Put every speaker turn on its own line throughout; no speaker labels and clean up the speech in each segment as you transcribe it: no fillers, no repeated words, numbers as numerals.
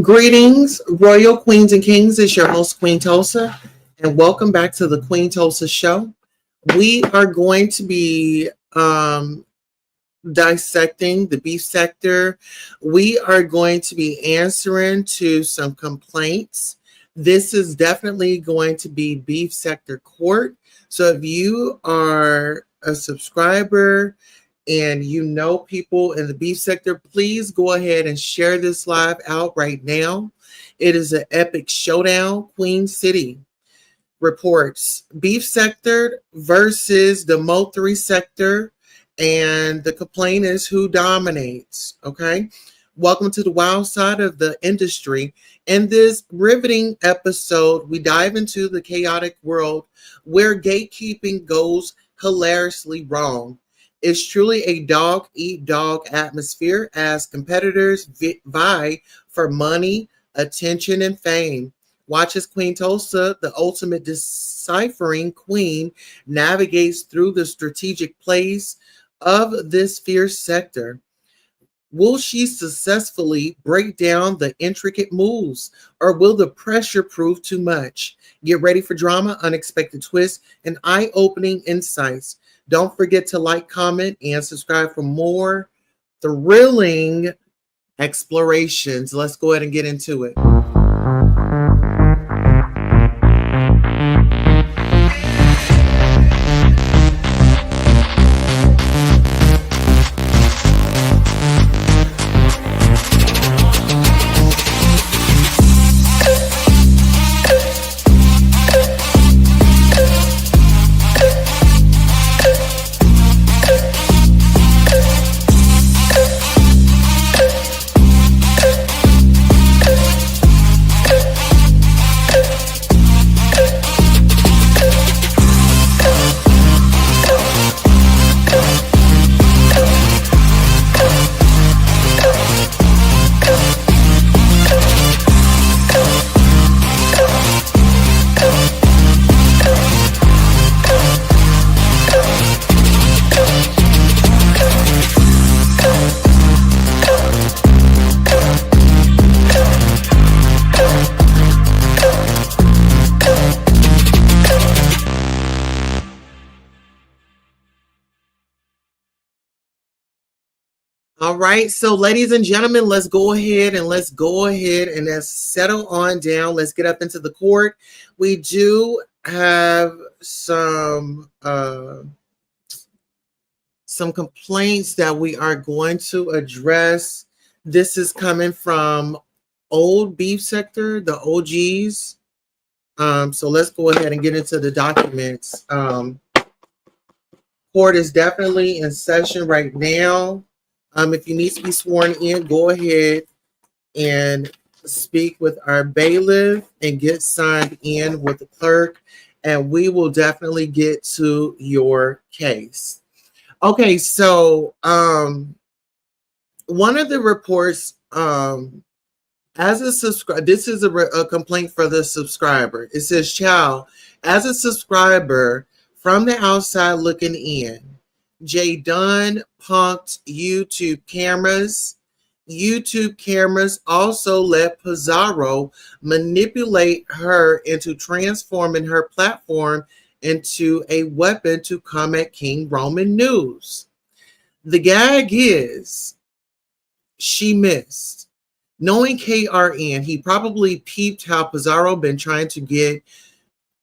Greetings, Royal Queens and Kings. It's your host, Queen Tulsa, and welcome back to the Queen Tulsa Show. We are going to be dissecting the beef sector. We are going to be answering to some complaints. This is definitely going to be beef sector court. So if you are a subscriber and you know people in the beef sector, please go ahead and share this live out right now. It is an epic showdown. Queen City reports beef sector versus the MO3 sector, and the complaint is who dominates. Okay. Welcome to the wild side of the industry. In this riveting episode, we dive into the chaotic world where gatekeeping goes hilariously wrong. It's truly a dog eat dog atmosphere as competitors vie for money, attention, and fame. Watch as Queen Tulsa, the ultimate deciphering queen, navigates through the strategic plays of this fierce sector. Will she successfully break down the intricate moves, or will the pressure prove too much? Get ready for drama, unexpected twists, and eye-opening insights. Don't forget to like, comment, and subscribe for more thrilling explorations. Let's go ahead and get into it. All right, so ladies and gentlemen, let's settle on down. Let's get up into the court. We do have some complaints that we are going to address. This is coming from old beef sector, the OGs. So let's go ahead and get into the documents. Court is definitely in session right now. If you need to be sworn in, go ahead and speak with our bailiff and get signed in with the clerk, and we will definitely get to your case. Okay, so one of the reports, as a subscriber, this is a complaint for the subscriber. It says, "Child, as a subscriber from the outside looking in, Jay Dunn punked YouTube cameras. YouTube cameras also let Pizarro manipulate her into transforming her platform into a weapon to come at King Roman news. The gag is she missed. Knowing KRN, he probably peeped how Pizarro been trying to get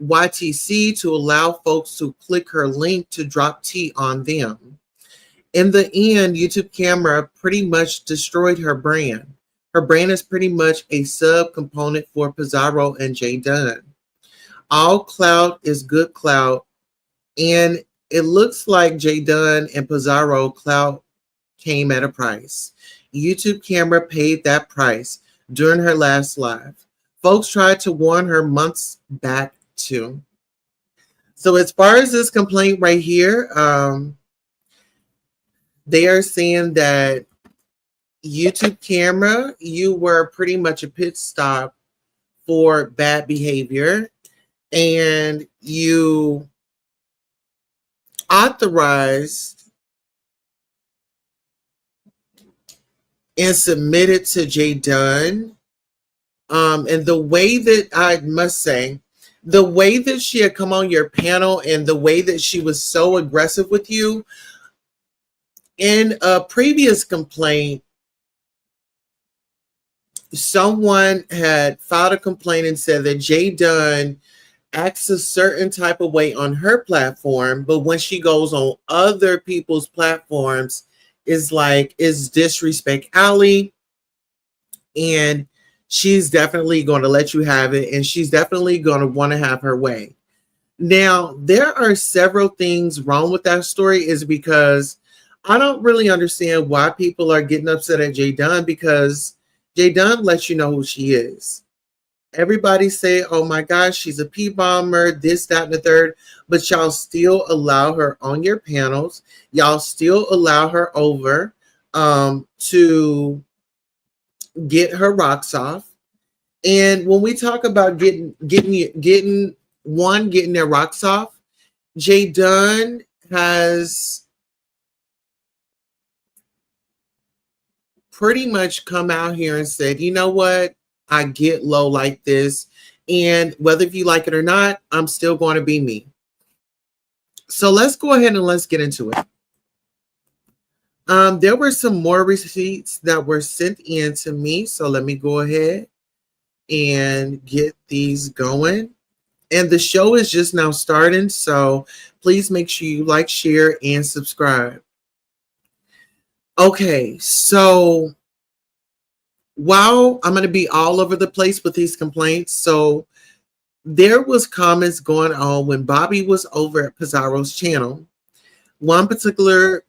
YTC to allow folks to click her link to drop T on them. In the end, YouTube camera pretty much destroyed her brand. Her brand is pretty much a sub-component for Pizarro and Jay Dunn. All clout is good clout, and it looks like Jay Dunn and Pizarro clout came at a price. YouTube camera paid that price during her last live. Folks tried to warn her months back too. So as far as this complaint right here, they are saying that YouTube camera, you were pretty much a pit stop for bad behavior, and you authorized and submitted to Jay Dunn And the way that I must say, the way that she had come on your panel and the way that she was so aggressive with you in a previous complaint, someone had filed a complaint and said that Jay Dunn acts a certain type of way on her platform, but when she goes on other people's platforms, is disrespect alley, and she's definitely going to let you have it, and she's definitely going to want to have her way. Now, there are several things wrong with that story, is because I don't really understand why people are getting upset at Jay Dunn, because Jay Dunn lets you know who she is. Everybody say, oh my gosh, she's a P bomber, this, that, and the third, but y'all still allow her on your panels. Y'all still allow her over to get her rocks off. And when we talk about getting their rocks off, Jay Dunn has pretty much come out here and said, you know what? I get low like this. And whether if you like it or not, I'm still going to be me. So let's go ahead and let's get into it. There were some more receipts that were sent in to me. So let me go ahead and get these going. And the show is just now starting. So please make sure you like, share, and subscribe. Okay, so while I'm going to be all over the place with these complaints, so there was comments going on when Bobby was over at Pizarro's channel. One particular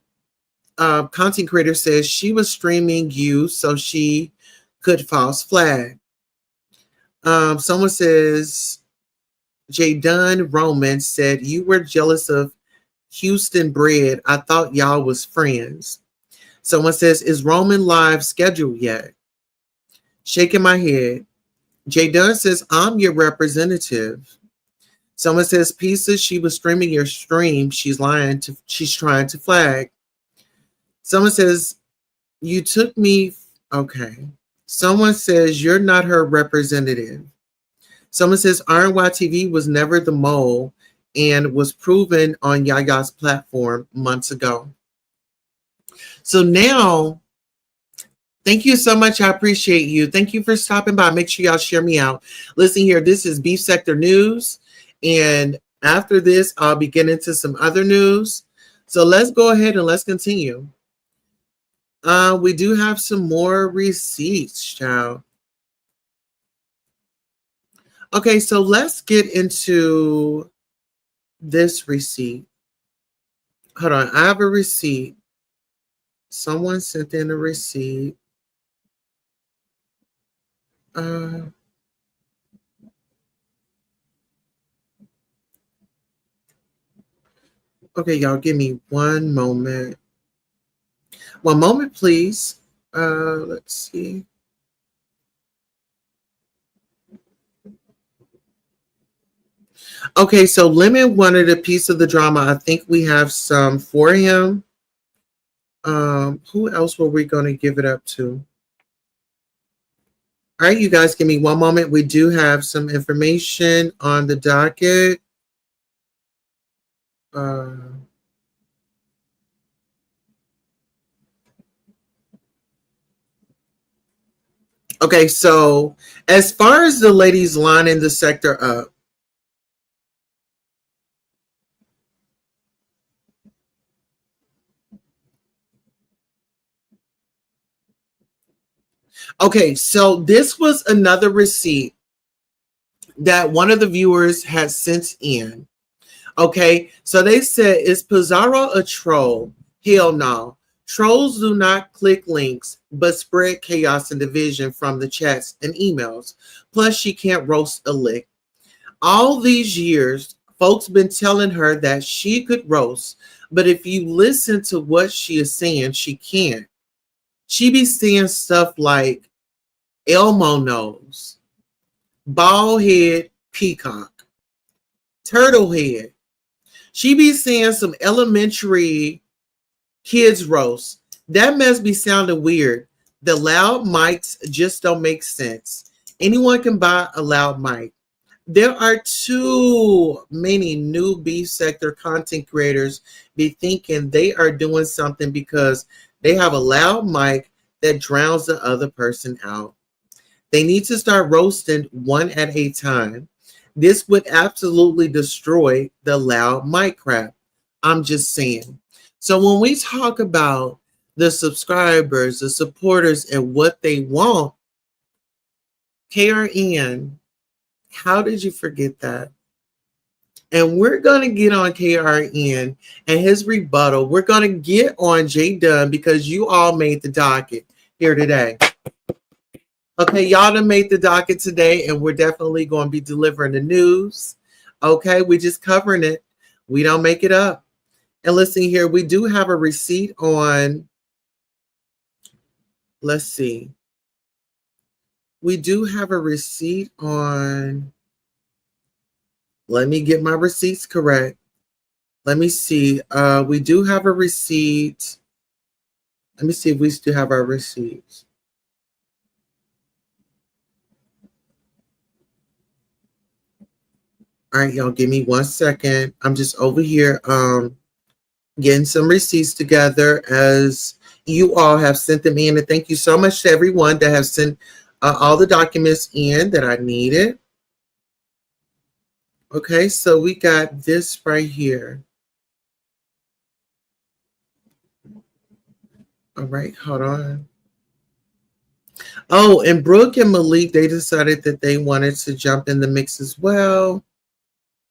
content creator says she was streaming you so she could false flag. Someone says Jay Dunn Roman said you were jealous of Houston bread. I thought y'all was friends. Someone says, is Roman live scheduled yet? Shaking my head. Jay Dunn says, I'm your representative. Someone says, Pizza, she was streaming your stream. She's lying. She's trying to flag. Someone says, you took me. Okay. Someone says, you're not her representative. Someone says, RNY TV was never the mole and was proven on Yaya's platform months ago. So now, thank you so much. I appreciate you. Thank you for stopping by. Make sure y'all share me out. Listen here, this is Beef Sector News. And after this, I'll be getting into some other news. So let's go ahead and let's continue. We do have some more receipts, child. Okay, so let's get into this receipt. Hold on, I have a receipt. Someone sent in a receipt. Okay, y'all, give me one moment. One moment, please. Let's see. Okay, so Lemon wanted a piece of the drama. I think we have some for him. Who else were we going to give it up to? All right, you guys, give me one moment. We do have some information on the docket. Okay, so as far as the ladies lining the sector up, okay, so this was another receipt that one of the viewers had sent in. Okay, so they said, is Pizarro a troll? Hell no. Trolls do not click links, but spread chaos and division from the chats and emails. Plus, she can't roast a lick. All these years, folks been telling her that she could roast, but if you listen to what she is saying, she can't. She be saying stuff like Elmo nose, bald head peacock, turtle head. She be saying some elementary kids roast. That must be sounding weird. The loud mics just don't make sense. Anyone can buy a loud mic. There are too many new beef sector content creators be thinking they are doing something because they have a loud mic that drowns the other person out. They need to start roasting one at a time. This would absolutely destroy the loud mic crap. I'm just saying. So when we talk about the subscribers, the supporters, and what they want, KRN, how did you forget that? And we're going to get on KRN and his rebuttal. We're going to get on J Dunn because you all made the docket here today. Okay, y'all done made the docket today, and we're definitely going to be delivering the news. Okay, we're just covering it. We don't make it up. And listen here, we do have a receipt on, let's see. We do have a receipt on, let me get my receipts correct. Let me see. We do have a receipt. Let me see if we still have our receipts. All right, y'all, give me 1 second. I'm just over here getting some receipts together as you all have sent them in. And thank you so much to everyone that have sent all the documents in that I needed. Okay, so we got this right here. All right, hold on. Oh, and Brooke and Malik, they decided that they wanted to jump in the mix as well.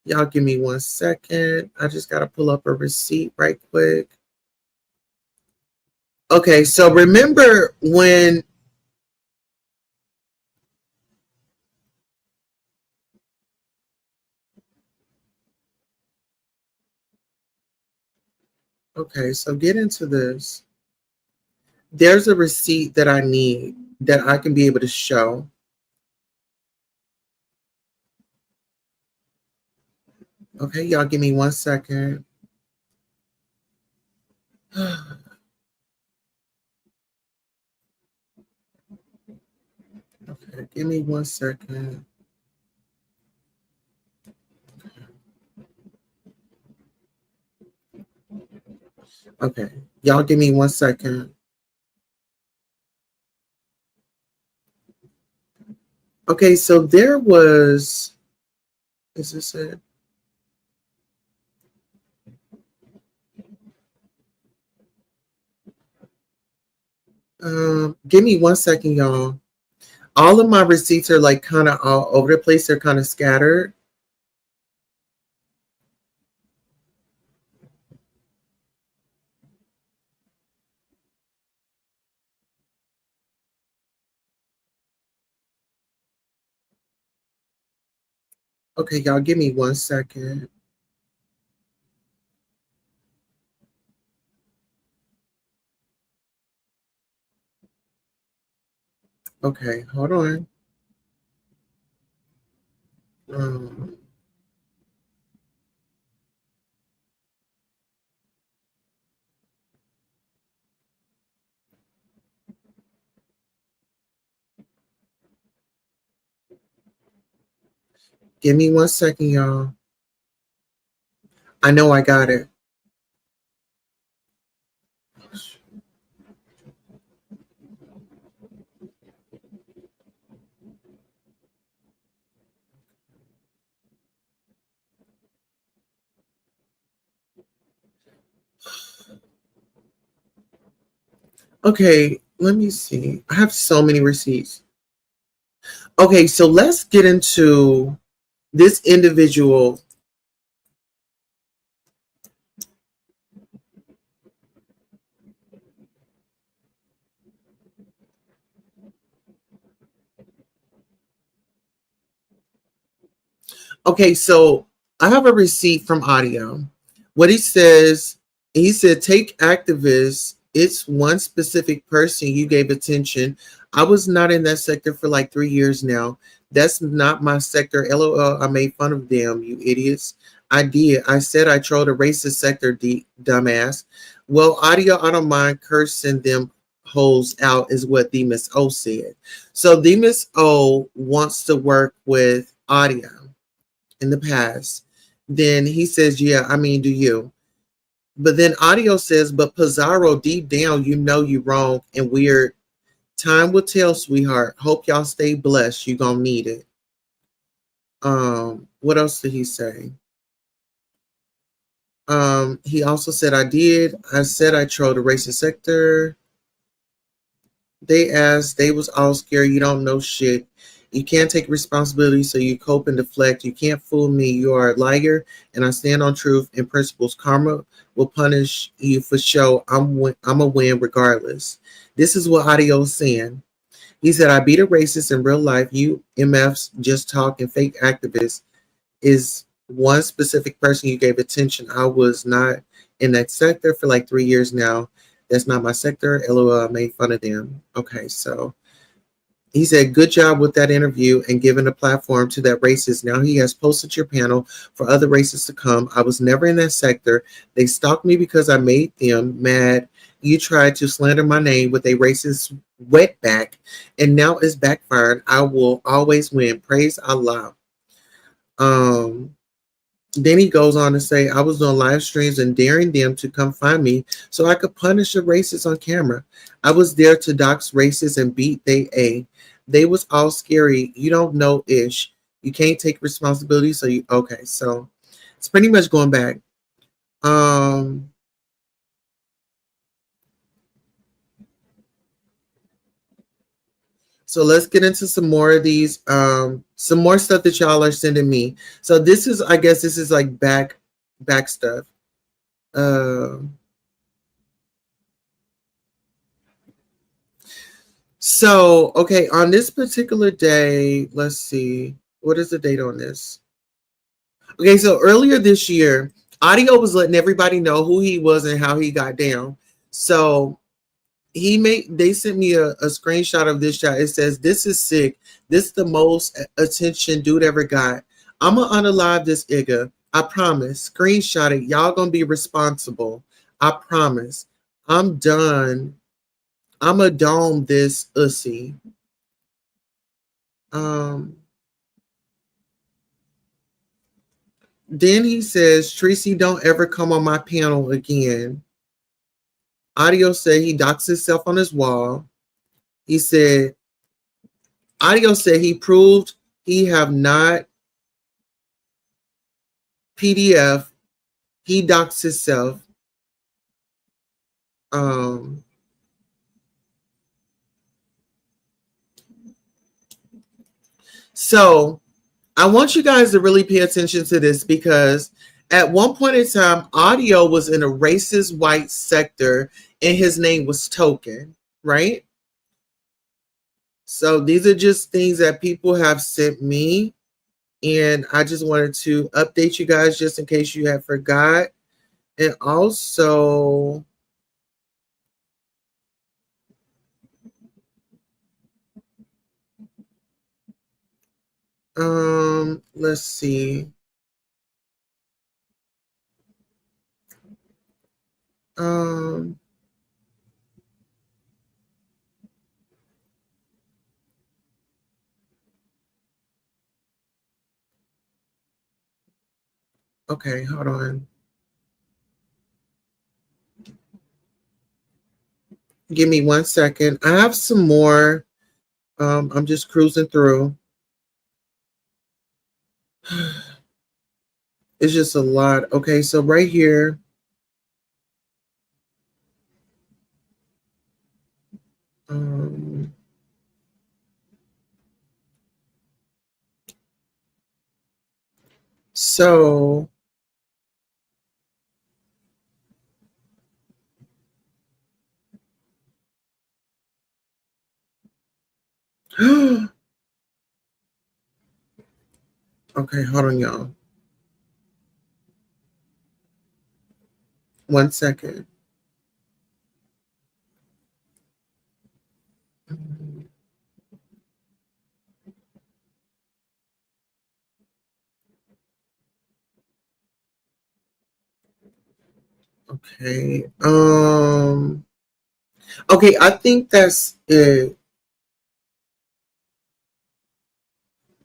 Y'all give me 1 second. I just got to pull up a receipt right quick. Okay, so remember when okay, so get into this. There's a receipt that I need that I can be able to show. Okay, y'all give me 1 second. Okay, give me 1 second. Okay, y'all give me 1 second. Okay, so there was, is this it? Give me 1 second, y'all. All of my receipts are like kind of all over the place. They're kind of scattered. Okay, y'all give me 1 second. Okay, hold on. Give me 1 second, y'all. I know I got it. Okay, let me see. I have so many receipts. Okay, so let's get into this individual. Okay, so I have a receipt from audio. What he said, take activists. It's one specific person you gave attention. I was not in that sector for like 3 years now. That's not my sector. LOL, I made fun of them, you idiots. I did. I said I trolled a racist sector, dumbass. Well, audio, I don't mind cursing them holds out, is what the Miss O said. So the Miss O wants to work with audio in the past. Then he says, yeah, I mean, do you? But then audio says, but Pizarro, deep down, you know you wrong and weird. Time will tell, sweetheart. Hope y'all stay blessed. You gonna need it. What else did he say? He also said, I did. I said I trolled the racist sector. They asked, they was all scared. You don't know shit. You can't take responsibility, so you cope and deflect. You can't fool me. You are a liar, and I stand on truth and principles. Karma will punish you for show. I'm a win regardless. This is what Audio's saying. He said, I beat a racist in real life. You MFs just talk and fake activists is one specific person you gave attention. I was not in that sector for like 3 years now. That's not my sector. LOL, I made fun of them. Okay, so he said, good job with that interview and giving a platform to that racist. Now he has posted your panel for other racists to come. I was never in that sector. They stalked me because I made them mad. You tried to slander my name with a racist wetback, and now it's backfired. I will always win. Praise Allah. Um, then he goes on to say, I was doing live streams and daring them to come find me so I could punish a racist on camera. I was there to dox racists and beat they A. They was all scary. You don't know ish. You can't take responsibility. So you okay. So it's pretty much going back. Um so let's get into some more of these, some more stuff that y'all are sending me. So this is, I guess this is like back stuff. Um So, okay, on this particular day, let's see, what is the date on this? Okay, so earlier this year, Audio was letting everybody know who he was and how he got down. So they sent me a screenshot of this shot. It says, this is sick. This is the most attention dude ever got. I'ma unalive this Igga. I promise. Screenshot it. Y'all gonna be responsible. I promise. I'm done. I'ma dome this ussy. Um, then he says, Tracy, don't ever come on my panel again. Audio said he docks himself on his wall. He said, Audio said he proved he have not PDF. He docks himself. Um, so I want you guys to really pay attention to this because at one point in time, Audio was in a racist white sector and his name was Token, right? So these are just things that people have sent me. And I just wanted to update you guys just in case you had forgot. And also, let's see. Um, okay, hold on. Give me 1 second. I have some more. I'm just cruising through. It's just a lot. Okay, so right here. Um, so okay, hold on, y'all. 1 second. Okay. Okay, I think that's it.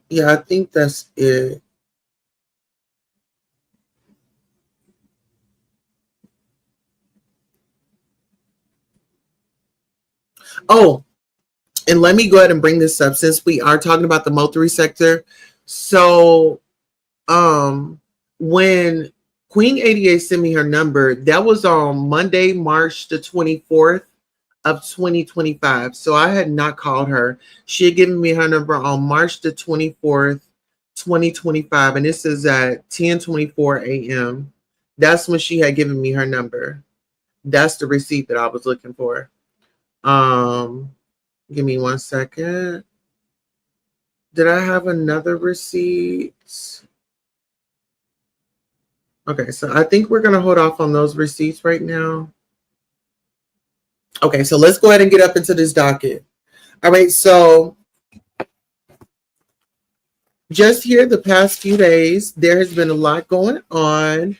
Yeah, I think that's it. Oh, and let me go ahead and bring this up since we are talking about the MO3 sector. So, when Queen 88 sent me her number, that was on Monday, March the 24th of 2025. So I had not called her. She had given me her number on March the 24th, 2025, and this is at 10:24 a.m. That's when she had given me her number. That's the receipt that I was looking for. Um, Give me one second. Did I have another receipt? Okay, so I think we're gonna hold off on those receipts right now. Okay, so let's go ahead and get up into this docket. All right, so just here the past few days, there has been a lot going on.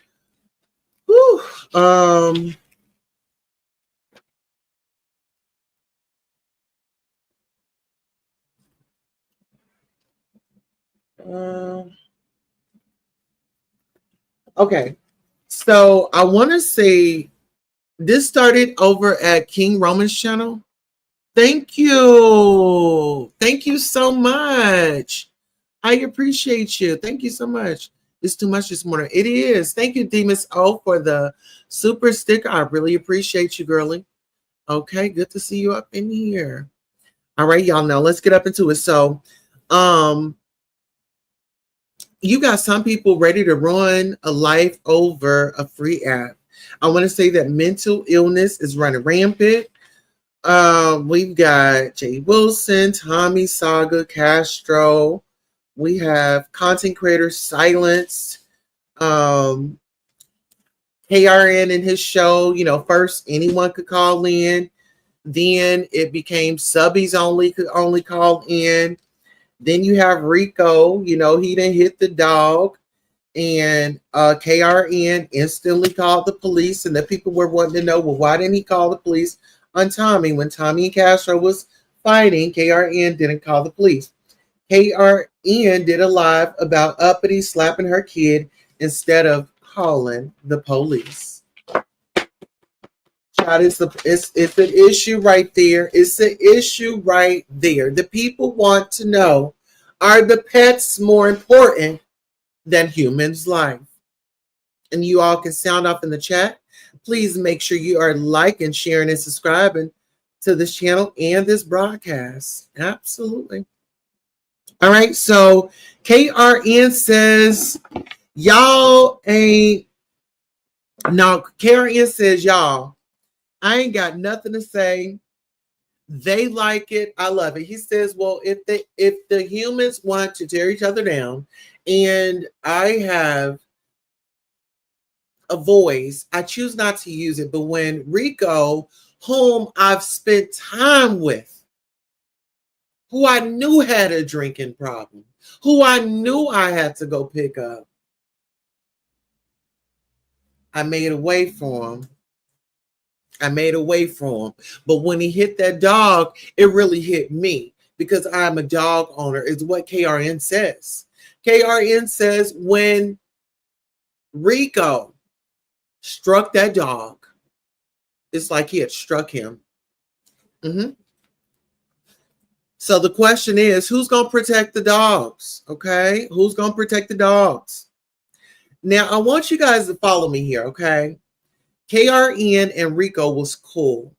Whew. Uh, okay, so I want to say this started over at King Roman's channel. Thank you. Thank you so much. I appreciate you. Thank you so much. It's too much this morning. It is. Thank you, Demus O, for the super sticker. I really appreciate you, girly. Okay, good to see you up in here. All right, y'all. Now let's get up into it. So, um, you got some people ready to run a life over a free app. I want to say that mental illness is running rampant. We've got Jay Wilson, Tommy Saga, Castro. We have content creators silenced. Um, KRN in his show, first anyone could call in. Then it became subbies only could only call in. Then you have Rico, he didn't hit the dog. And KRN instantly called the police. And the people were wanting to know, well, why didn't he call the police on Tommy? When Tommy and Castro was fighting, KRN didn't call the police. KRN did a live about uppity slapping her kid instead of calling the police. Child, it's an issue right there. It's an issue right there. The people want to know, are the pets more important than humans' life? And you all can sound off in the chat. Please make sure you are liking, sharing, and subscribing to this channel and this broadcast. Absolutely. All right, so KRN says, y'all ain't, no, KRN says, y'all, I ain't got nothing to say. They like it. I love it. He says, well, if the humans want to tear each other down and I have a voice, I choose not to use it. But when Rico, whom I've spent time with, who I knew had a drinking problem, who I knew I had to go pick up, I made a way for him. I made a way for him. But when he hit that dog, it really hit me because I'm a dog owner, is what KRN says. KRN says when Rico struck that dog, it's like he had struck him. Mm-hmm. So the question is, who's going to protect the dogs? Okay. Who's going to protect the dogs? Now, I want you guys to follow me here. Okay. KRN and Rico was cool.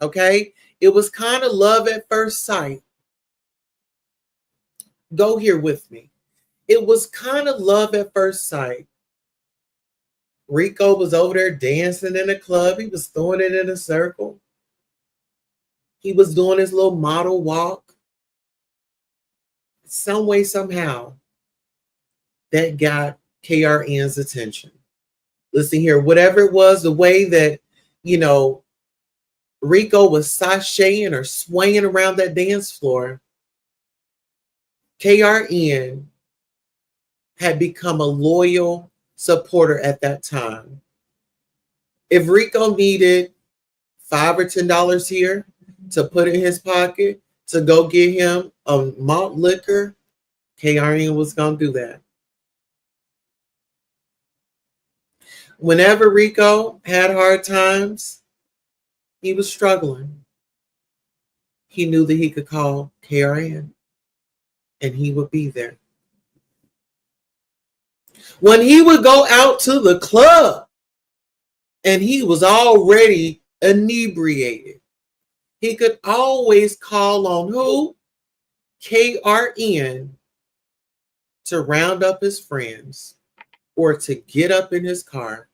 Okay. It was kind of love at first sight. Go here with me. It was kind of love at first sight. Rico was over there dancing in a club. He was throwing it in a circle. He was doing his little model walk. Some way, somehow, that got KRN's attention. Listen here, whatever it was, the way that, Rico was sashaying or swaying around that dance floor, KRN had become a loyal supporter at that time. If Rico needed $5 or $10 here to put in his pocket to go get him a malt liquor, KRN was going to do that. Whenever Rico had hard times, he was struggling. He knew that he could call KRN and he would be there. When he would go out to the club and he was already inebriated, he could always call on who? KRN to round up his friends or to get up in his car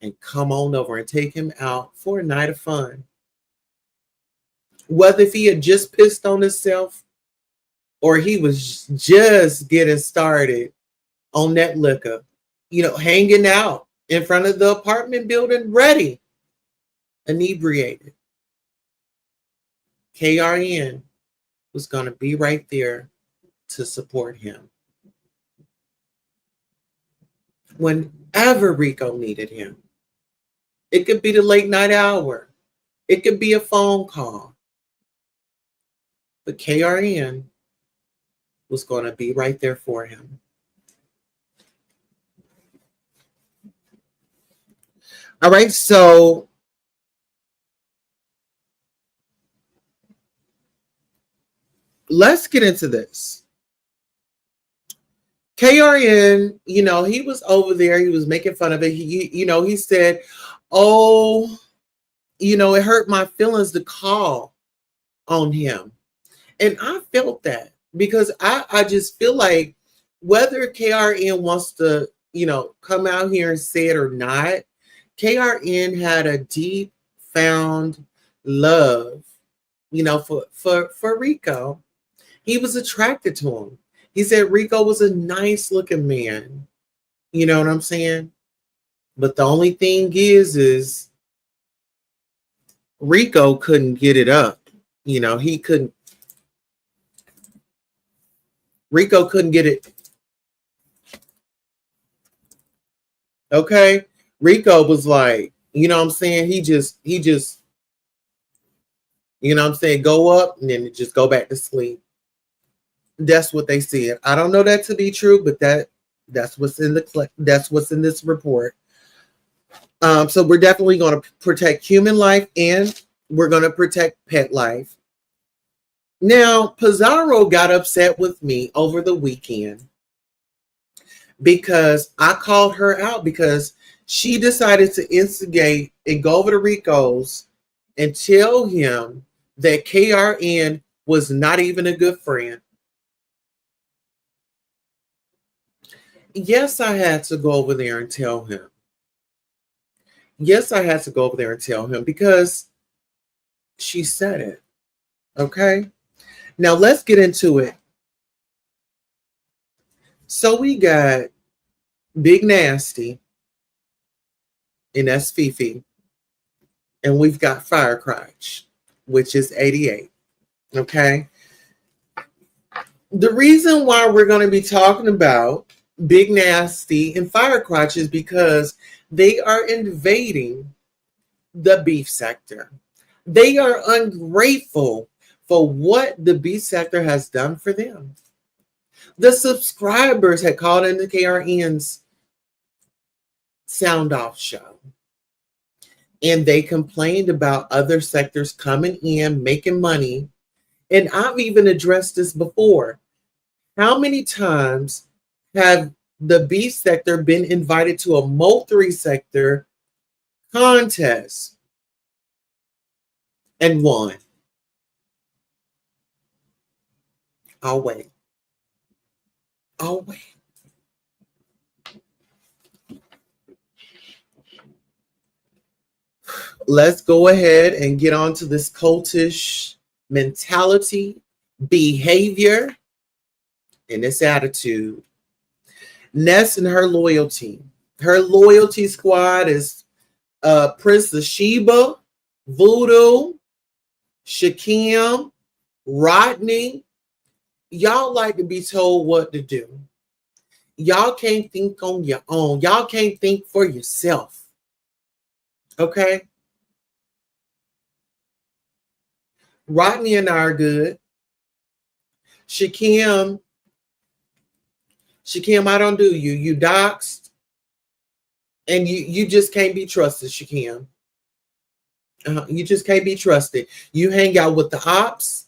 and come on over and take him out for a night of fun. Whether if he had just pissed on himself or he was just getting started on that liquor, hanging out in front of the apartment building, ready, inebriated. KRN was going to be right there to support him. Whenever Rico needed him, it could be the late night hour, it could be a phone call, but KRN was going to be right there for him. All right, so let's get into this. KRN, he was over there. He was making fun of it. He said, oh, it hurt my feelings to call on him. And I felt that because I just feel like whether KRN wants to, come out here and say it or not, KRN had a deep found love, for Rico. He was attracted to him. He said Rico was a nice looking man. You know what I'm saying? But the only thing is Rico couldn't get it up. He couldn't. Rico couldn't get it. Okay. Rico was like, what I'm saying? He just, what I'm saying? Go up and then just go back to sleep. That's what they said. I don't know that to be true, but that's what's in this report. So we're definitely going to protect human life and we're going to protect pet life. Now, Pizarro got upset with me over the weekend because I called her out because she decided to instigate and go over to Rico's and tell him that KRN was not even a good friend. Yes, I had to go over there and tell him. Yes, I had to go over there and tell him because she said it. Okay. Now let's get into it. So we got Big Nasty, and that's Fifi. And we've got Firecrotch, which is 88. Okay. The reason why we're going to be talking about Big Nasty and Firecrotch is because they are invading the beef sector. They are ungrateful for what the beef sector has done for them. The subscribers had called into KRN's Sound Off show. And they complained about other sectors coming in, making money. And I've even addressed this before. How many times have the beef sector been invited to a MO3 sector contest and won? I'll wait. Let's go ahead and get on to this cultish mentality, behavior, and this attitude. Ness and her loyalty. Her loyalty squad is Princess Sheba, Voodoo, Shakim, Rodney. Y'all like to be told what to do. Y'all can't think on your own. Y'all can't think for yourself. Okay? Rodney and I are good. Shakim, I don't do you. You doxed, and you just can't be trusted, Shakim. You just can't be trusted. You hang out with the ops,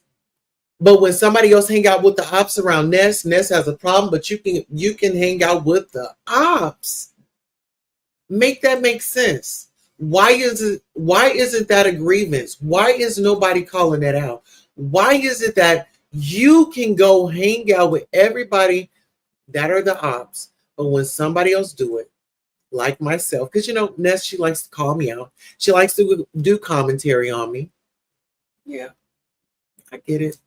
but when somebody else hang out with the ops around Ness has a problem. But you can hang out with the ops. Make that make sense. Why isn't that a grievance? Why is nobody calling that out? Why is it that you can go hang out with everybody that are the ops, but when somebody else do it, like myself, because Ness, she likes to call me out. She likes to do commentary on me. Yeah, I get it.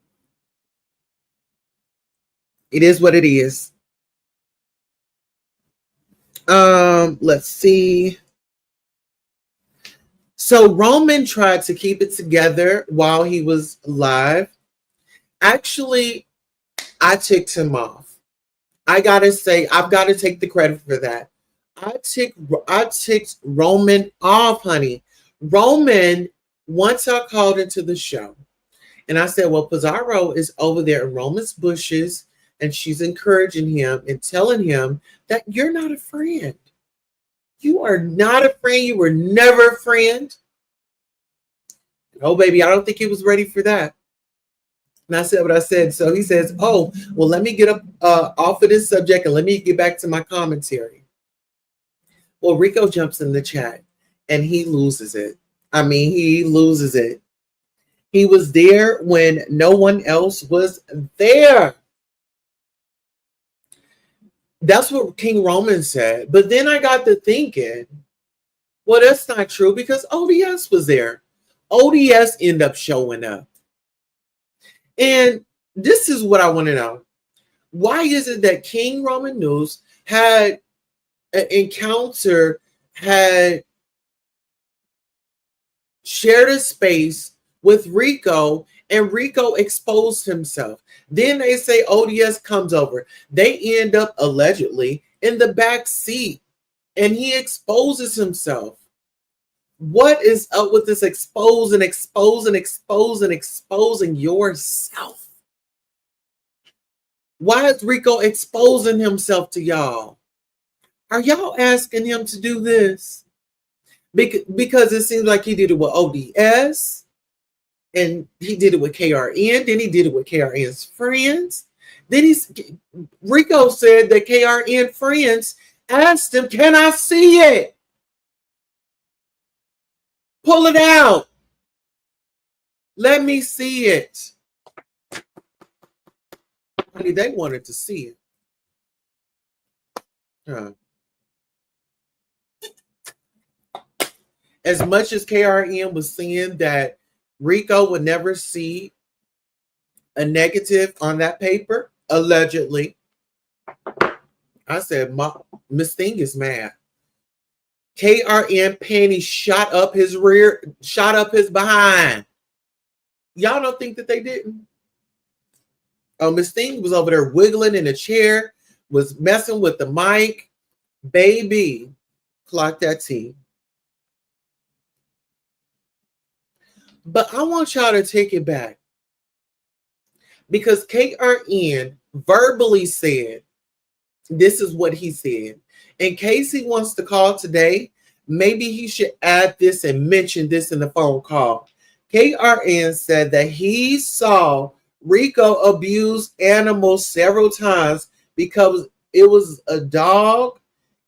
It is what it is. Let's see. So Roman tried to keep it together while he was live. Actually, I ticked him off. I gotta say, I've got to take the credit for that. I ticked Roman off, honey. Roman, once I called into the show, and I said, well, Pizarro is over there in Roman's bushes, and she's encouraging him and telling him that you're not a friend. You are not a friend. You were never a friend. Oh, baby, I don't think he was ready for that. And I said what I said. So he says, oh, well, let me get up off of this subject and let me get back to my commentary. Well, Rico jumps in the chat and he loses it. I mean, he loses it. He was there when no one else was there. That's what King Roman said. But then I got to thinking, well, that's not true because ODS was there. ODS ended up showing up. And this is what I want to know. Why is it that King Roman News had an encounter, had shared a space with Rico, and Rico exposed himself? Then they say ODS comes over. They end up allegedly in the back seat, and he exposes himself. What is up with this exposing yourself? Why is Rico exposing himself to y'all? Are y'all asking him to do this? Because it seems like he did it with ODS, and he did it with KRN, then he did it with KRN's friends. Then Rico said that KRN friends asked him, can I see it? Pull it out. Let me see it. Honey, they wanted to see it. As much as KRN was saying that Rico would never see a negative on that paper, allegedly, I said, Miss Thing is mad. KRN panties shot up his rear, shot up his behind. Y'all don't think that they didn't? Oh, Miss Thing was over there wiggling in a chair, was messing with the mic. Baby, clock that T. But I want y'all to take it back, because KRN verbally said, this is what he said. In case he wants to call today, maybe he should add this and mention this in the phone call. KRN said that he saw Rico abuse animals several times because it was a dog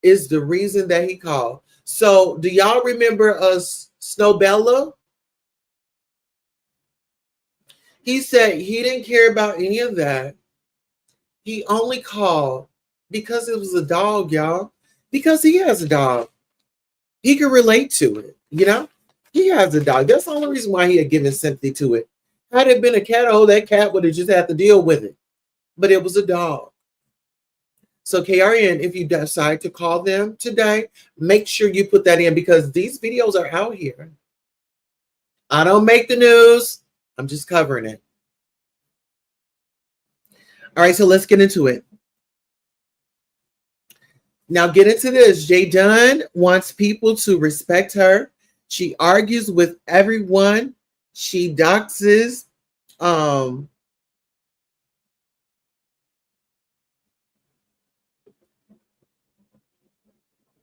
is the reason that he called. So do y'all remember Snowbella? He said he didn't care about any of that. He only called because it was a dog, y'all. Because he has a dog. He can relate to it, you know? He has a dog. That's the only reason why he had given sympathy to it. Had it been a cat, oh, that cat would have just had to deal with it. But it was a dog. So KRN, if you decide to call them today, make sure you put that in, because these videos are out here. I don't make the news. I'm just covering it. All right, so let's get into it. Now get into this. Jay Dunn wants people to respect her. She argues with everyone. She doxes Um,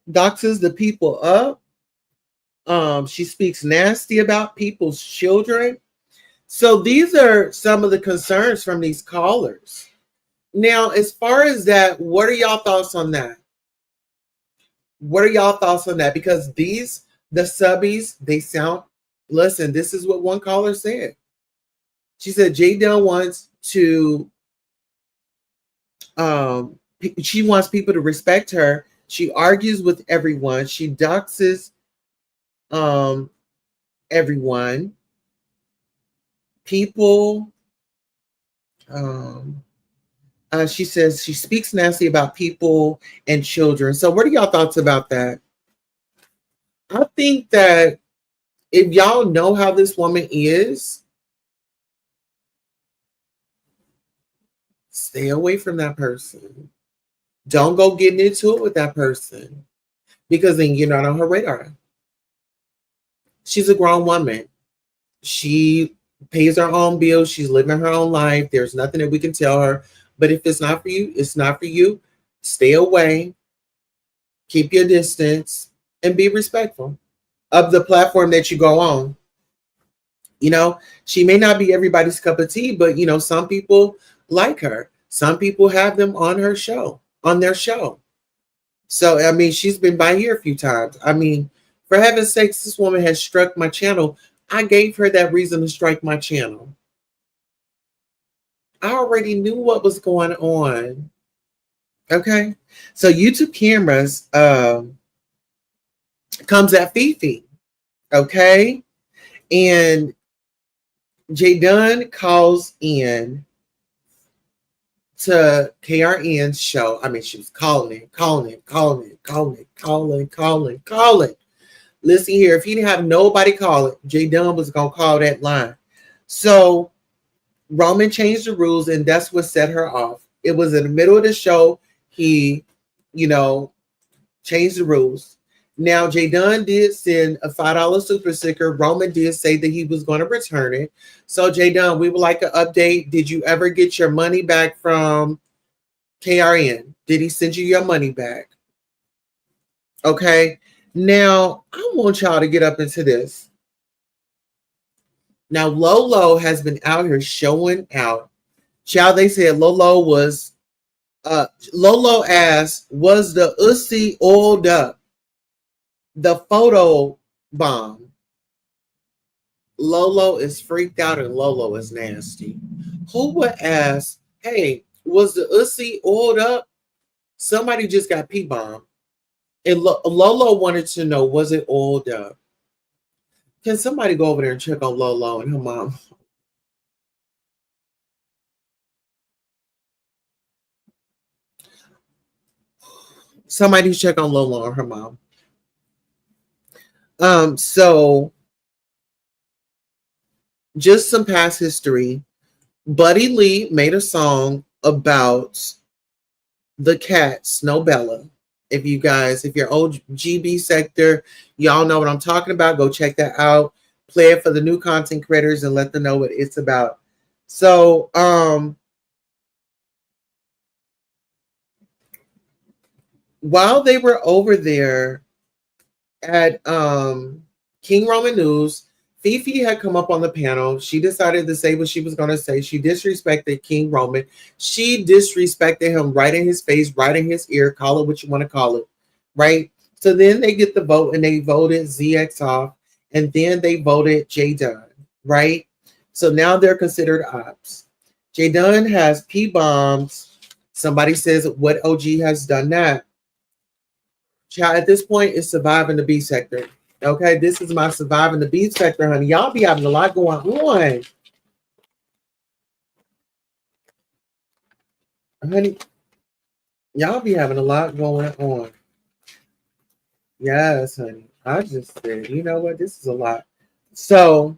doxes the people up. She speaks nasty about people's children. So these are some of the concerns from these callers. Now, as far as that, what are y'all thoughts on that? What are y'all thoughts on that? Because the subbies, they sound, listen, this is what one caller said. She said J Dunn wants to, she wants people to respect her. She argues with everyone. She doxes um, everyone. People, um, she says she speaks nasty about people and children. So, what are y'all thoughts about that? I think that if y'all know how this woman is, stay away from that person. Don't go getting into it with that person because then you're not on her radar. She's a grown woman. She pays her own bills. She's living her own life. There's nothing that we can tell her. But if it's not for you, it's not for you. Stay away, keep your distance, and be respectful of the platform that you go on. You know, she may not be everybody's cup of tea, but some people like her. Some people have them on her show, on their show. So I mean, she's been by here a few times. I mean, for heaven's sakes, this woman has struck my channel. I gave her that reason to strike my channel. I already knew what was going on. Okay. So YouTube cameras comes at Fifi. Okay. And J Dunn calls in to KRN's show. I mean, she was calling. Listen here, if he didn't have nobody call it, J Dunn was going to call that line. So Roman changed the rules, and that's what set her off. It was in the middle of the show. He, changed the rules. Now, J Dunn did send a $5 super sticker. Roman did say that he was going to return it. So, J Dunn, we would like an update. Did you ever get your money back from KRN? Did he send you your money back? Okay. Now, I want y'all to get up into this. Now, Lolo has been out here showing out. Child, they said Lolo asked, was the Uzi oiled up? The photo bomb. Lolo is freaked out and Lolo is nasty. Who would ask, hey, was the Uzi oiled up? Somebody just got P-bombed. And Lolo wanted to know, was it oiled up? Can somebody go over there and check on Lolo and her mom? Somebody check on Lolo and her mom. So just some past history. Buddy Lee made a song about the cat Snowbella. If you're OGB sector, y'all know what I'm talking about. Go check that out. Play it for the new content creators and let them know what it's about. So, while they were over there at King Roman News, Fifi had come up on the panel. She decided to say what she was going to say. She disrespected King Roman. She disrespected him right in his face, right in his ear. Call it what you want to call it, right? So then they get the vote, and they voted ZX off, and then they voted J Dunn, right? So now they're considered ops. J Dunn has P-bombs. Somebody says, what OG has done that? Child, at this point, it's surviving the B sector. Okay, this is my surviving the B sector, honey. Y'all be having a lot going on. Honey, y'all be having a lot going on. Yes, honey. I just said, you know what? This is a lot. So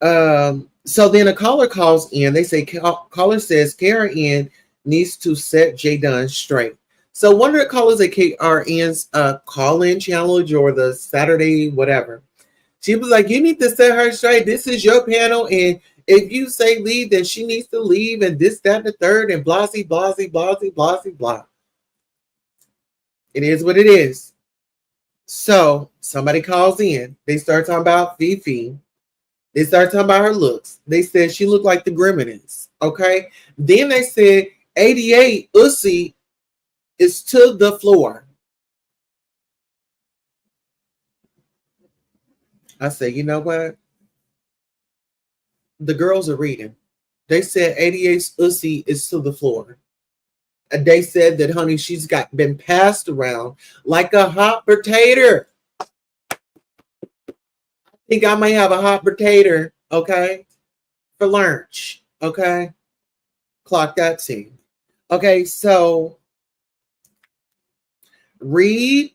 then a caller calls in. They say, caller says KRN needs to set J Dunn straight. So one of the callers at KRN's call-in challenge or the Saturday whatever She was like, you need to set her straight. This is your panel. And if you say leave, then she needs to leave. And this, that, and the third. And blah, blah, blah, blah, blah, blah. It is what it is. So somebody calls in. They start talking about Fifi. They start talking about her looks. They said she looked like the Gremlins. Okay. Then they said 88 Ussy is to the floor. I said, you know what? The girls are reading. They said 88's Ussy is to the floor. And they said that, honey, she's been passed around like a hot potato. I think I may have a hot potato, okay, for lunch, okay? Clock that scene. Okay, so read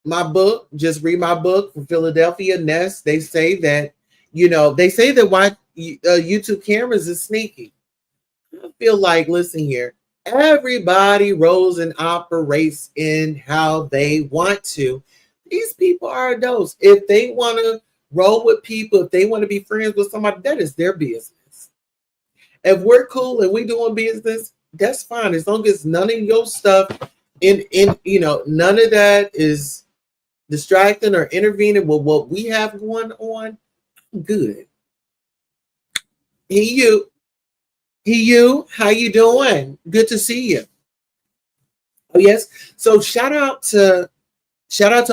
my book. Just read my book from Philadelphia Nest. They say that, they say that why YouTube cameras is sneaky. I feel like, listen here, everybody rolls and operates in how they want to. These people are adults. If they want to roll with people, if they want to be friends with somebody, that is their business. If we're cool and we doing business, that's fine. As long as none of your stuff none of that is distracting or intervening with what we have going on, good. Hey you, how you doing? Good to see you. Oh yes. So shout out to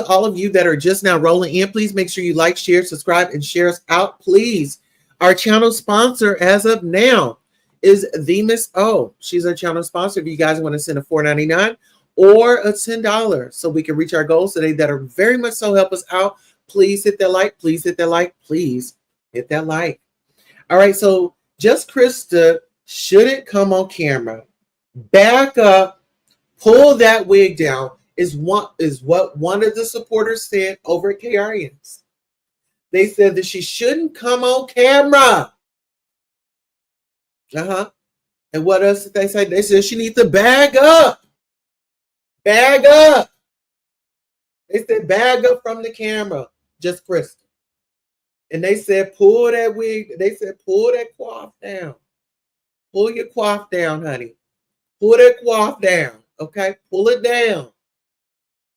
all of you that are just now rolling in. Please make sure you like, share, subscribe, and share us out, please. Our channel sponsor as of now is the Miss O. She's our channel sponsor. If you guys want to send a $4.99 or a $10 so we can reach our goals today that are very much so help us out, please hit that like. Please hit that like. Please hit that like. All right. So just Krista shouldn't come on camera. Back up. Pull that wig down is what one of the supporters said over at KRNs. They said that she shouldn't come on camera. And what else did they say? They said she needs to bag up. Bag up. They said bag up from the camera. Just Krista. And they said pull that wig. They said pull that coif down. Pull your coif down, honey. Pull that coif down. Okay? Pull it down.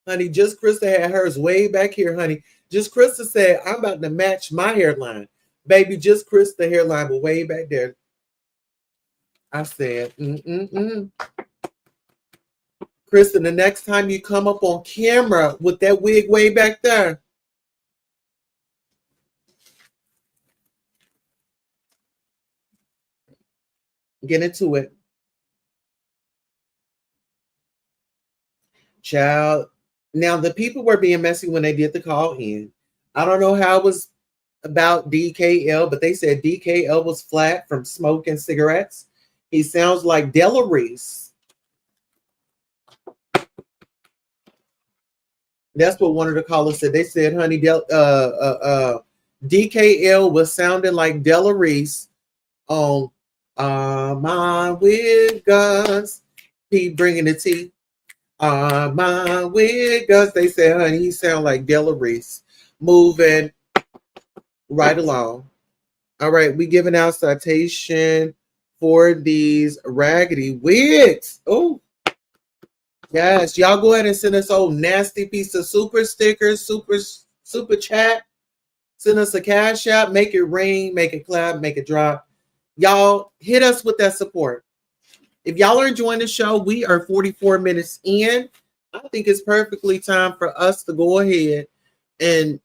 Honey, just Krista had hers way back here, honey. Just Krista said, I'm about to match my hairline. Baby, just Krista hairline was way back there. I said, Krista, the next time you come up on camera with that wig way back there, get into it. Child. Now, the people were being messy when they did the call in. I don't know how it was about DKL, but they said DKL was flat from smoking cigarettes. He sounds like Della Reese. That's what one of the callers said. They said, honey, DKL was sounding like Della Reese on my wig guns. He bringing the tea. My wig guns. They said, honey, he sound like Della Reese. Moving right along. All right, we giving out citation for these raggedy wigs. Oh, yes. Y'all go ahead and send us old nasty piece of super stickers, super chat. Send us a cash app. Make it rain, make it clap, make it drop. Y'all hit us with that support. If y'all are enjoying the show, we are 44 minutes in. I think it's perfectly time for us to go ahead and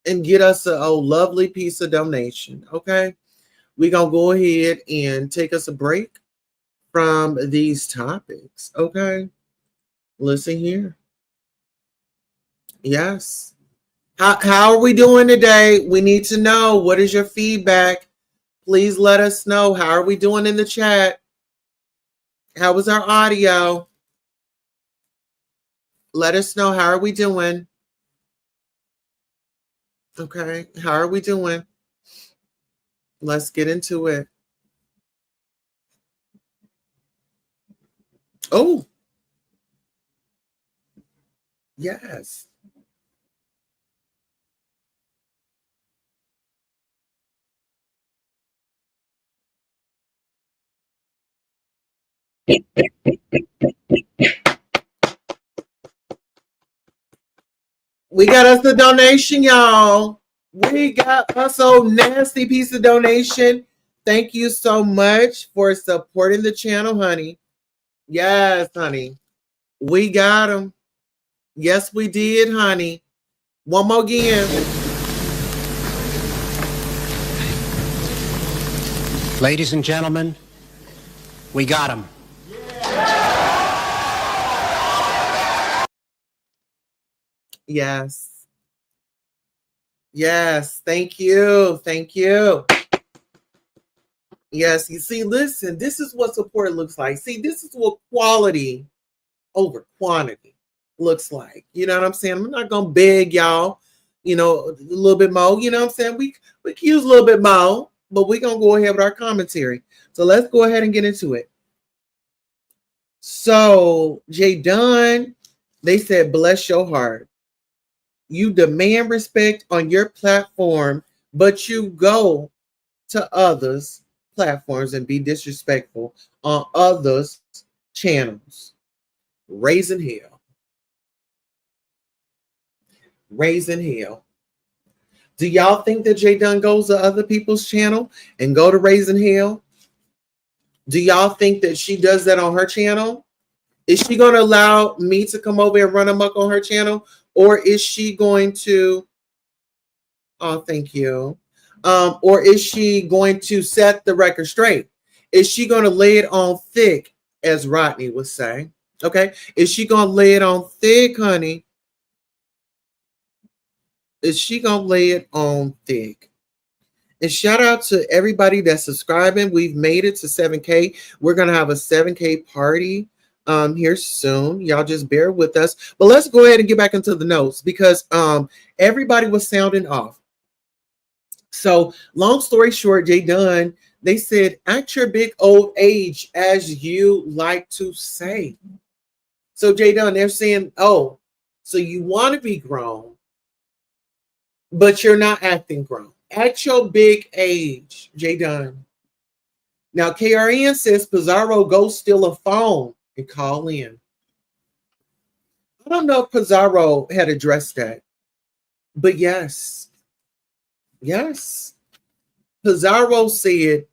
get us a lovely piece of donation. Okay. We're going to go ahead and take us a break from these topics. Okay. Listen here. Yes. How are we doing today? We need to know. What is your feedback? Please let us know. How are we doing in the chat? How was our audio? Let us know. How are we doing? Okay. How are we doing? Let's get into it. Oh. Yes. We got us a donation, y'all. We got us a nasty piece of donation. Thank you so much for supporting the channel, honey. Yes, honey. We got them. Yes, we did, honey. One more again.
Ladies and gentlemen, we got him.
Yes. Yes. Thank you. Thank you. Yes. You see, listen, this is what support looks like. See, this is what quality over quantity looks like. You know what I'm saying? I'm not gonna beg y'all, a little bit more. You know what I'm saying? We can use a little bit more, but we're gonna go ahead with our commentary. So let's go ahead and get into it. So Jay Dunn, they said, bless your heart. You demand respect on your platform, but you go to others' platforms and be disrespectful on others' channels. Raising hell. Raising hell. Do y'all think that Jay Dunn goes to other people's channel and go to Raising Hell? Do y'all think that she does that on her channel? Is she going to allow me to come over and run amok on her channel? Or is she going to, oh, thank you. Or is she going to set the record straight? Is she going to lay it on thick, as Rodney would say? Okay. Is she going to lay it on thick, honey? Is she going to lay it on thick? And shout out to everybody that's subscribing. We've made it to 7K. We're going to have a 7K party here soon. Y'all just bear with us. But let's go ahead and get back into the notes because everybody was sounding off. So long story short, Jay Dunn, they said, act your big old age, as you like to say. So Jay Dunn, they're saying, oh, so you want to be grown, but you're not acting grown. At your big age, Jay Dunn. Now, KRN says Pizarro go steal a phone and call in. I don't know if Pizarro had addressed that, but yes. Yes. Pizarro said,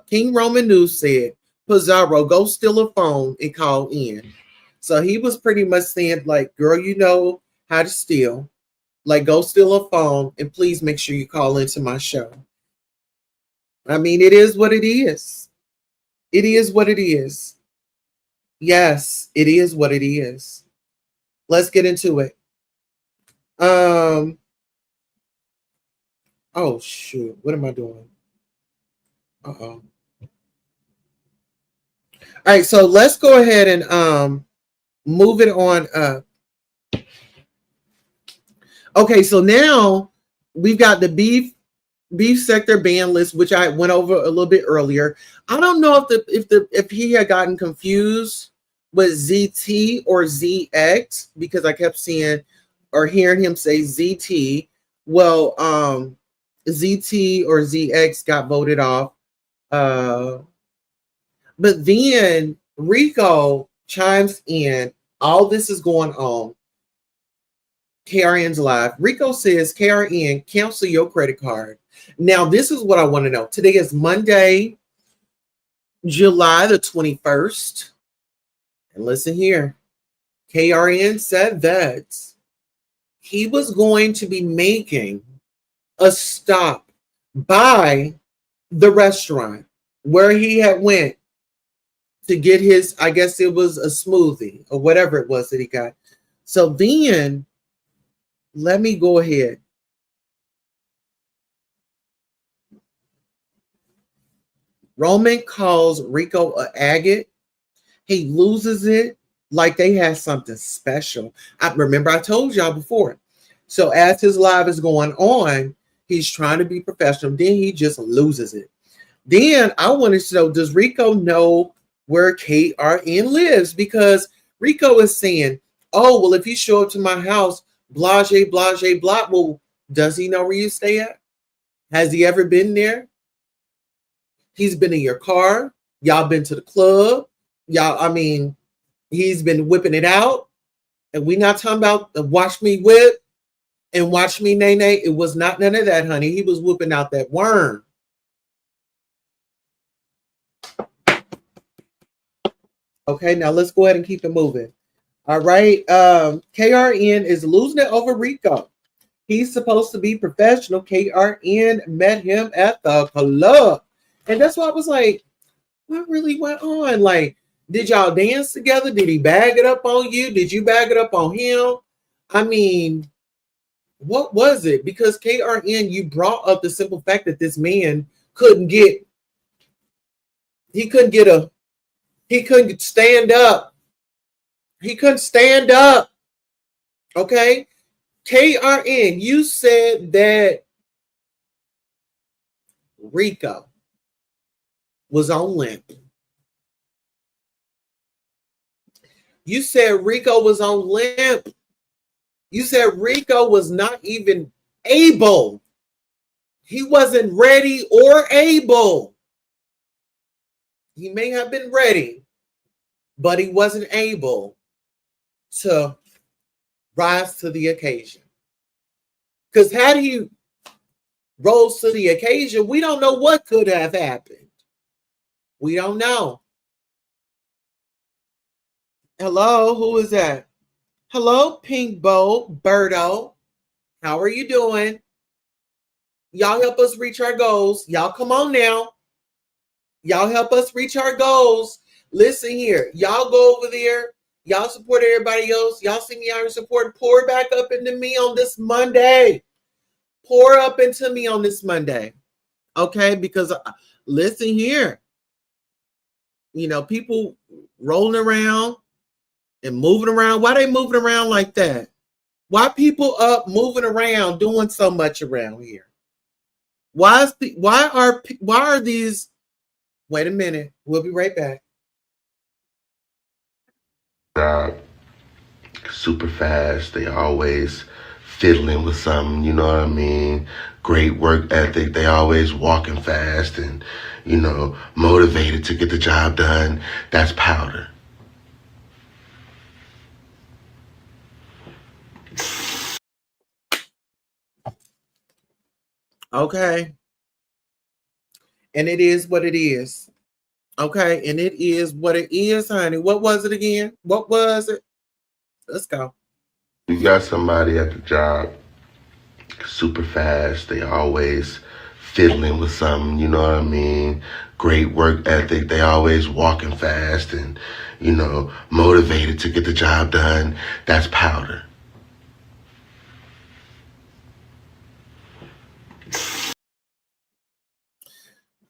King Roman News said, Pizarro go steal a phone and call in. So he was pretty much saying, like, girl, you know how to steal. Like, go steal a phone and please make sure you call into my show. I mean, it is what it is. It is what it is. Yes, it is what it is. Let's get into it. Oh, shoot. What am I doing? Uh-oh. All right, so let's go ahead and move it on up. Okay, so now we've got the beef sector ban list, which I went over a little bit earlier. I don't know if he had gotten confused with ZT or ZX because I kept seeing or hearing him say ZT. Well, ZT or ZX got voted off. But then Rico chimes in. All this is going on. KRN's live. Rico says, KRN, cancel your credit card. Now, this is what I want to know. Today is Monday, July the 21st. And listen here. KRN said that he was going to be making a stop by the restaurant where he had went to get his, I guess it was a smoothie or whatever it was that he got. So then, let me go ahead. Roman calls Rico an agate. He loses it like they had something special. I remember I told y'all before. So as his live is going on, he's trying to be professional. Then he just loses it. Then I wanted to know, does Rico know where KRN lives? Because Rico is saying, oh, well, if you show up to my house, blase, blase, blah. Well, does he know where you stay at? Has he ever been there? He's been in your car. Y'all been to the club. Y'all, I mean, he's been whipping it out. And we not talking about the watch me whip and watch me nay nay. It was not none of that, honey. He was whipping out that worm. Okay, now let's go ahead and keep it moving. All right. KRN is losing it over Rico. He's supposed to be professional. KRN met him at the club. And that's why I was like, what really went on? Like, did y'all dance together? Did he bag it up on you? Did you bag it up on him? I mean, what was it? Because KRN, you brought up the simple fact that this man couldn't stand up. He couldn't stand up. Okay. KRN, you said that Rico was on limp. You said Rico was on limp. You said Rico was not even able. He wasn't ready or able. He may have been ready, but he wasn't able to rise to the occasion. Because had he rose to the occasion, we don't know what could have happened. We don't know. Hello, who is that? Hello, Pink Bow, Birdo. How are you doing? Y'all help us reach our goals. Y'all come on now. Y'all help us reach our goals. Listen here. Y'all go over there. Y'all support everybody else. Y'all see me out here supporting. Pour back up into me on this Monday. Pour up into me on this Monday. Okay? Because listen here. You know, people rolling around and moving around. Why they moving around like that? Why people up moving around doing so much around here? Why are these? Wait a minute. We'll be right back.
Super fast. They always fiddling with something, you know what I mean? Great work ethic. They always walking fast and, you know, motivated to get the job done. That's powder.
Okay. And it is what it is. Okay. And it is what it is, honey. What was it again? What was it? Let's go.
You got somebody at the job super fast. They always fiddling with something, you know what I mean? Great work ethic. They always walking fast and, you know, motivated to get the job done. That's powder.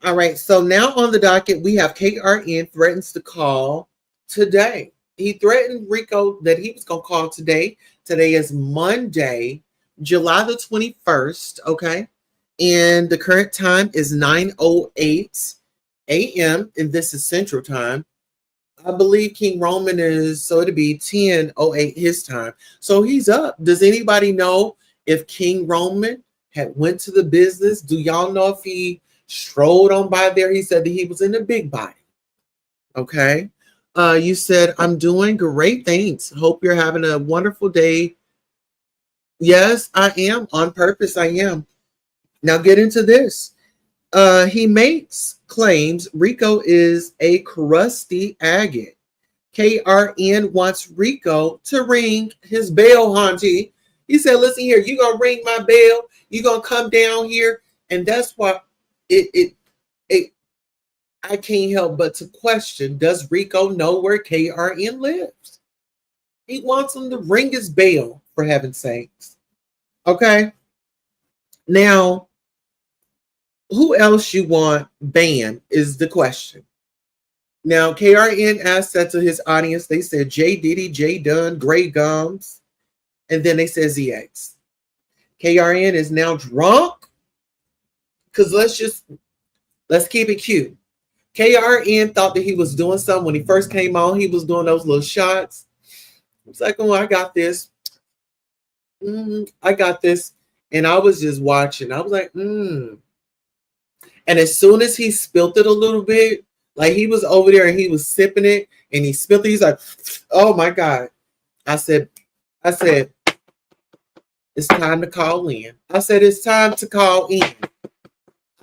All right. So now on the docket, we have KRN threatens to call today. He threatened Rico that he was going to call today. Today is Monday, July the 21st. Okay. And the current time is 9:08 a.m. And this is Central Time. I believe King Roman is, so it'd be 10:08 his time. So he's up. Does anybody know if King Roman had went to the business? Do y'all know if he strolled on by there? He said that he was in the big body. Okay. You said, I'm doing great. Thanks. Hope you're having a wonderful day. Yes, I am. On purpose, I am. Now get into this. He makes claims Rico is a crusty agate. KRN wants Rico to ring his bell, Hanji. He said, listen here, you're going to ring my bell. You're going to come down here. And that's why I can't help but to question, does Rico know where KRN lives? He wants him to ring his bell, for heaven's sakes. Okay. Now, who else you want banned is the question. Now, KRN asked that to his audience. They said J Diddy, J Dunn, Gray Gums, and then they said ZX. KRN is now drunk because let's keep it cute. KRN thought that he was doing something when he first came on. He was doing those little shots. He was like, oh, I got this. I got this. And I was just watching. I was like, And as soon as he spilt it a little bit, like he was over there and he was sipping it And he spilled it. He's like, oh my God. I said, it's time to call in. I said, it's time to call in.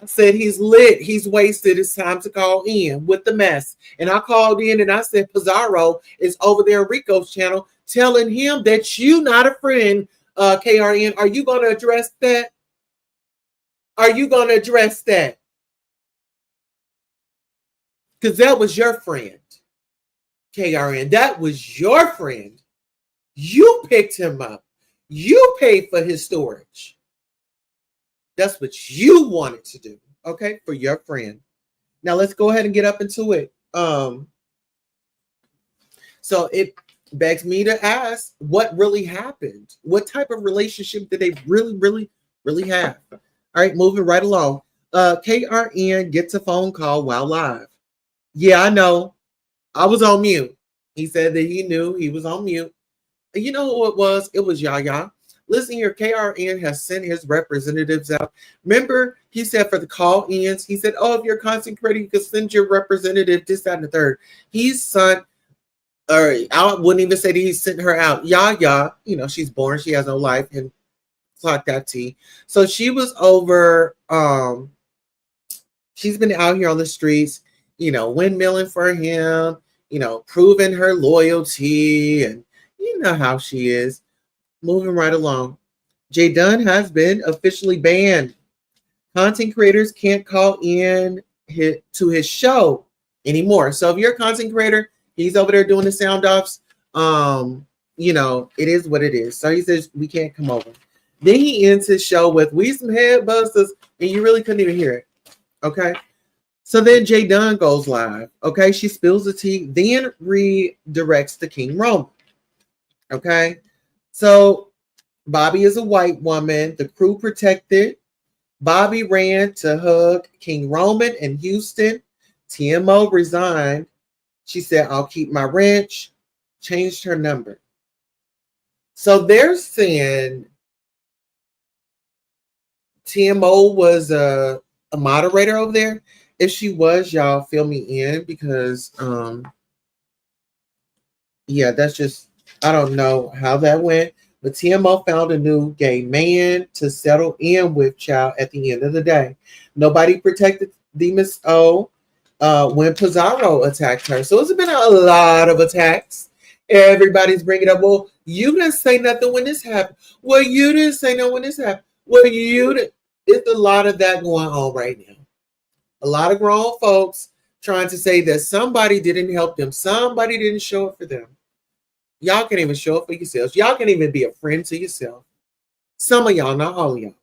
I said, he's lit. He's wasted. It's time to call in with the mess. And I called in and I said, Pizarro is over there on Rico's channel telling him that you not a friend, KRN. Are you going to address that? Are you going to address that? Because that was your friend, KRN. That was your friend. You picked him up. You paid for his storage. That's what you wanted to do, okay, for your friend. Now let's go ahead and get up into it. So it begs me to ask, what really happened? What type of relationship did they really have? All right, moving right along. KRN gets a phone call while live. Yeah, I know. I was on mute. He said that he knew he was on mute. And you know who it was? It was Yaya. Listen here, KRN has sent his representatives out. Remember, he said for the call-ins, he said, oh, if you're a content creator, you can send your representative, this, that, and the third. He's sent, or I wouldn't even say that he sent her out. Yaya, you know, she's born, she has no life, and clock that T. So she was over, she's been out here on the streets, you know, windmilling for him, you know, proving her loyalty, and you know how she is. Moving right along. Jay Dunn has been officially banned. Content creators can't call in to his show anymore. So if you're a content creator, he's over there doing the sound offs. You know, it is what it is. So he says we can't come over. Then he ends his show with "We some head busters," and you really couldn't even hear it. Okay. So then Jay Dunn goes live. Okay, she spills the tea, then redirects to King Roman. Okay. So Bobby is a white woman. The crew protected. Bobby ran to hug King Roman in Houston. TMO resigned. She said, I'll keep my ranch. Changed her number. So they're saying TMO was a moderator over there. If she was, y'all fill me in because yeah, that's just, I don't know how that went, but TMO found a new gay man to settle in with, child, at the end of the day. Nobody protected Demis O when Pizarro attacked her. So it's been a lot of attacks. Everybody's bringing up, well, you didn't say nothing when this happened. Well, you didn't say no when this happened. Well, you didn't. It's a lot of that going on right now. A lot of grown folks trying to say that somebody didn't help them. Somebody didn't show up for them. Y'all can't even show up for yourselves. Y'all can't even be a friend to yourself. Some of y'all, not all of y'all.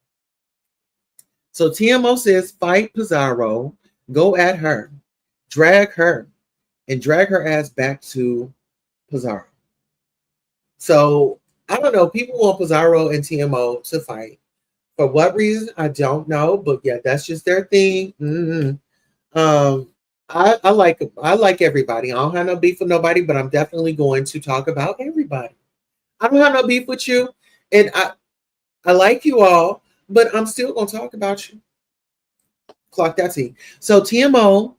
So TMO says, fight Pizarro, go at her, drag her, and drag her ass back to Pizarro. So I don't know. People want Pizarro and TMO to fight. For what reason? I don't know. But yeah, that's just their thing. Mm-hmm. I like everybody. I don't have no beef with nobody, but I'm definitely going to talk about everybody. I don't have no beef with you, and I like you all, but I'm still going to talk about you. Clock that T. So TMO,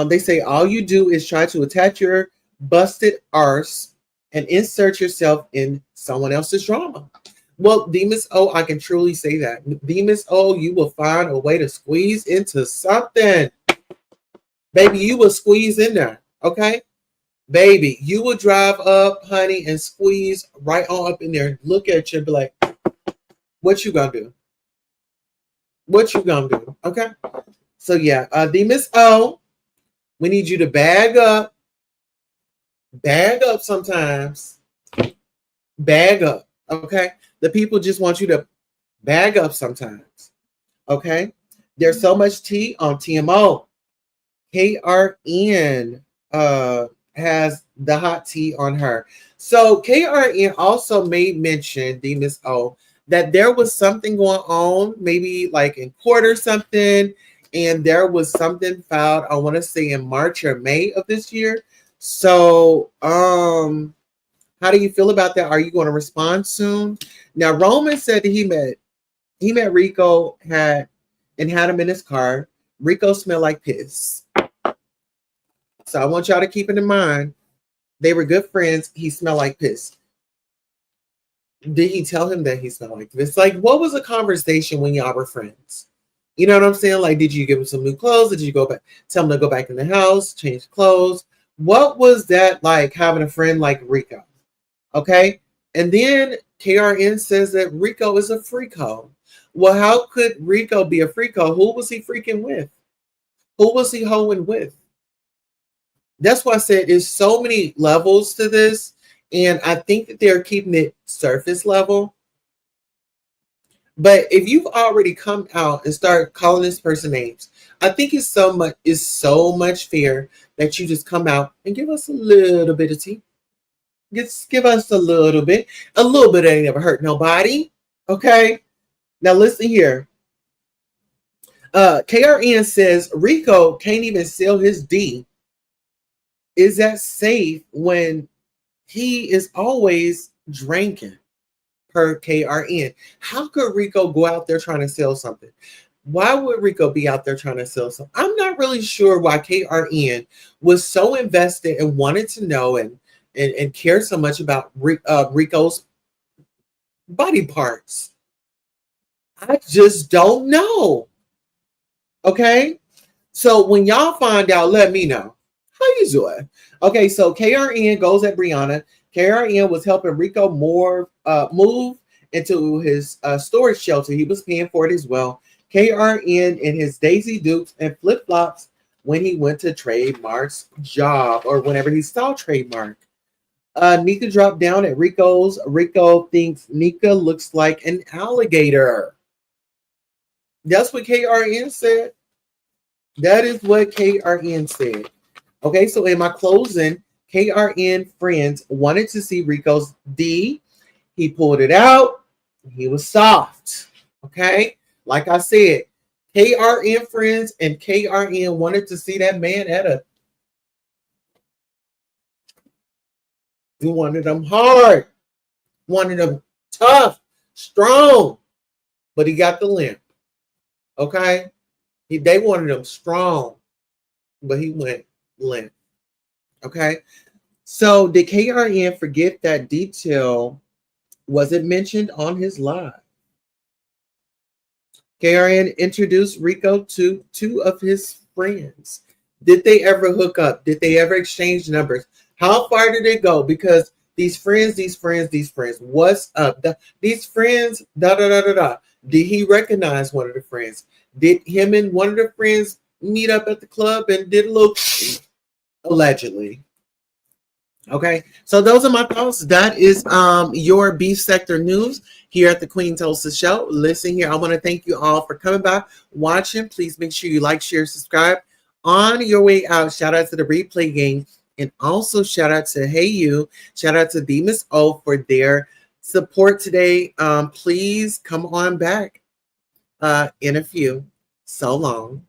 they say all you do is try to attach your busted arse and insert yourself in someone else's drama. Well, Demis O, I can truly say that. Demis O, you will find a way to squeeze into something. Baby, you will squeeze in there, okay? Baby, you will drive up, honey, and squeeze right on up in there. Look at you and be like, what you gonna do? What you gonna do, okay? So yeah, Demis O, we need you to bag up sometimes. Bag up, okay? The people just want you to bag up sometimes, okay? There's so much tea on TMO. KRN has the hot tea on her. So KRN also made mention, Demis O, that there was something going on, maybe like in court or something, and there was something filed, I want to say in March or May of this year. So how do you feel about that? Are you going to respond soon? Now Roman said that he met Rico, had him in his car. Rico smelled like piss. So I want y'all to keep it in mind. They were good friends. He smelled like piss. Did he tell him that he smelled like piss? Like, what was the conversation when y'all were friends? You know what I'm saying? Like, did you give him some new clothes? Did you go back, tell him to go back in the house, change clothes? What was that like having a friend like Rico? Okay. And then KRN says that Rico is a freako. Well, how could Rico be a freako? Who was he freaking with? Who was he hoeing with? That's why I said there's so many levels to this. And I think that they're keeping it surface level. But if you've already come out and start calling this person names, I think it's so much fear that you just come out and give us a little bit of tea. Just give us a little bit. A little bit ain't never hurt nobody. Okay. Now listen here. KRN says Rico can't even sell his D. Is that safe when he is always drinking? Per KRN. How could Rico go out there trying to sell something? Why would Rico be out there trying to sell something? I'm not really sure why KRN was so invested and wanted to know and cared so much about Rico's body parts. I just don't know. Okay? So when y'all find out, let me know. How you doing? Okay, so KRN goes at Brianna. KRN was helping Rico move into his storage shelter. He was paying for it as well. KRN in his Daisy Dukes and flip-flops when he went to Trademark's job or whenever he saw Trademark. Nika dropped down at Rico's. Rico thinks Nika looks like an alligator. That's what KRN said. That is what KRN said. Okay, so in my closing, KRN friends wanted to see Rico's D. He pulled it out. He was soft. Okay, like I said, KRN friends and KRN wanted to see that man at a. He wanted them hard, wanted them tough, strong, but he got the limp. Okay, they wanted him strong, but he went limp. Okay, so did KRN forget that detail? Was it mentioned on his live? KRN introduced Rico to two of his friends. Did they ever hook up? Did they ever exchange numbers? How far did it go? Because these friends, what's up? These friends, da da da da da. Did he recognize one of the friends? Did him and one of the friends meet up at the club and did a little allegedly? Okay, so those are my thoughts. That is your beef sector news here at the Queen Tulsa Show. Listen here, I want to thank you all for coming by, watching. Please make sure you like, share, subscribe. On your way out, shout out to the replay gang, and also shout out to Hey You, shout out to the Miss O for their support today. Please come on back in a few. So long.